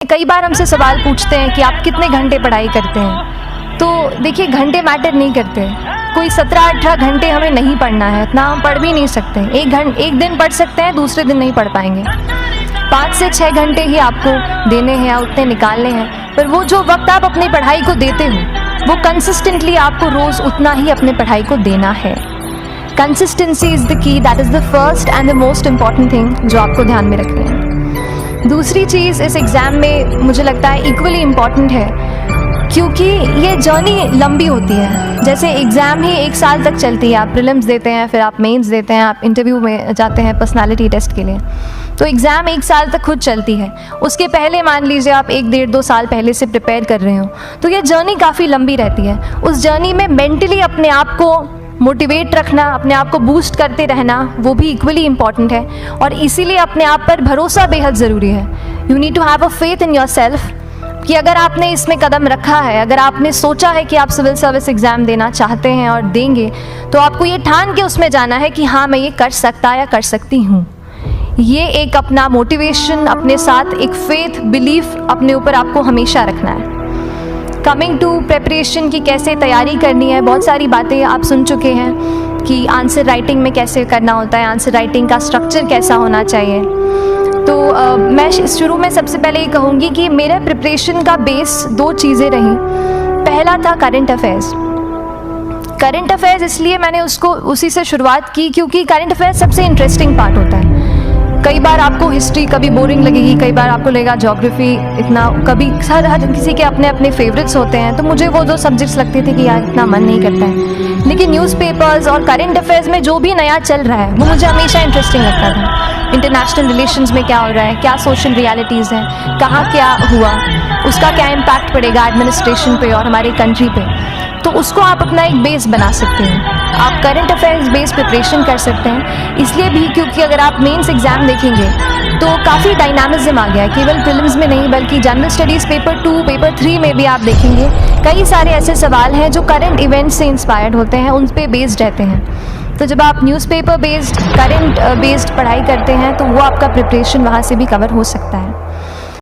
कई बार हमसे सवाल पूछते हैं कि आप कितने घंटे पढ़ाई करते हैं। तो देखिए, घंटे मैटर नहीं करते। कोई 17-18 घंटे हमें नहीं पढ़ना है, इतना हम पढ़ भी नहीं सकते। एक दिन पढ़ सकते हैं, दूसरे दिन नहीं पढ़ पाएंगे। 5 से 6 घंटे ही आपको देने हैं, उतने निकालने हैं। पर वो जो वक्त आप अपनी पढ़ाई को देते हो, वो कंसिस्टेंटली आपको रोज़ उतना ही अपने पढ़ाई को देना है। Consistency is the key, that is the first and the most important thing जो आपको ध्यान में रखनी है। दूसरी चीज़ इस एग्ज़ाम में मुझे लगता है इक्वली इम्पॉर्टेंट है, क्योंकि ये जर्नी लंबी होती है। जैसे एग्ज़ाम ही 1 साल तक चलती है, आप प्रीलिम्स देते हैं, फिर आप मेंस देते हैं, आप इंटरव्यू में जाते हैं पर्सनालिटी टेस्ट के लिए। तो एग्ज़ाम 1 साल तक खुद चलती है। उसके पहले मान लीजिए आप 1-1.5-2 साल पहले से प्रिपेयर कर रहे हो, तो ये जर्नी काफ़ी लंबी रहती है। उस जर्नी में मेंटली अपने आप को मोटिवेट रखना, अपने आप को बूस्ट करते रहना, वो भी इक्वली इम्पॉर्टेंट है। और इसीलिए अपने आप पर भरोसा बेहद ज़रूरी है। You need to have a faith in yourself कि अगर आपने इसमें कदम रखा है, अगर आपने सोचा है कि आप सिविल सर्विस एग्ज़ाम देना चाहते हैं और देंगे, तो आपको ये ठान के उसमें जाना है कि हाँ, मैं ये कर सकता या कर सकती हूँ। ये एक अपना मोटिवेशन, अपने साथ एक फेथ, बिलीफ अपने ऊपर आपको हमेशा रखना है। कमिंग टू प्रेपरेशन की कैसे तैयारी करनी है, बहुत सारी बातें आप सुन चुके हैं कि आंसर राइटिंग में कैसे करना होता है, आंसर राइटिंग का स्ट्रक्चर कैसा होना चाहिए। तो मैं शुरू में सबसे पहले ये कहूँगी कि मेरे प्रिपरेशन का बेस 2 चीज़ें रहीं। पहला था करंट अफेयर्स। करंट अफेयर्स इसलिए मैंने उसको उसी से शुरुआत की क्योंकि करंट अफेयर्स सबसे इंटरेस्टिंग पार्ट होता है। कई बार आपको हिस्ट्री कभी बोरिंग लगेगी, कई बार आपको लगेगा ज्योग्राफी इतना, कभी हर किसी के अपने अपने फेवरेट्स होते हैं। तो मुझे वो 2 सब्जेक्ट्स लगते थे कि यार इतना मन नहीं करता है, लेकिन न्यूज़पेपर्स और करंट अफेयर्स में जो भी नया चल रहा है वो मुझे हमेशा इंटरेस्टिंग लगता था। इंटरनेशनल रिलेशंस में क्या हो रहा है, क्या सोशल रियलिटीज़ हैं, कहाँ क्या हुआ, उसका क्या इम्पैक्ट पड़ेगा एडमिनिस्ट्रेशन पे और हमारी कंट्री पे, तो उसको आप अपना एक बेस बना सकते हैं। आप करंट अफेयर्स बेस्ड प्रिपरेशन कर सकते हैं, इसलिए भी क्योंकि अगर आप मेंस एग्ज़ाम देखेंगे तो काफ़ी डायनामिज्म आ गया है। केवल प्रीलिम्स में नहीं बल्कि जनरल स्टडीज़ पेपर 2, पेपर 3 में भी आप देखेंगे कई सारे ऐसे सवाल हैं जो करंट इवेंट्स से इंस्पायर्ड होते हैं, उन पे बेस्ड रहते हैं। तो जब आप न्यूज़पेपर बेस्ड, करंट बेस्ड पढ़ाई करते हैं तो वो आपका प्रिपरेशन वहाँ से भी कवर हो सकता है।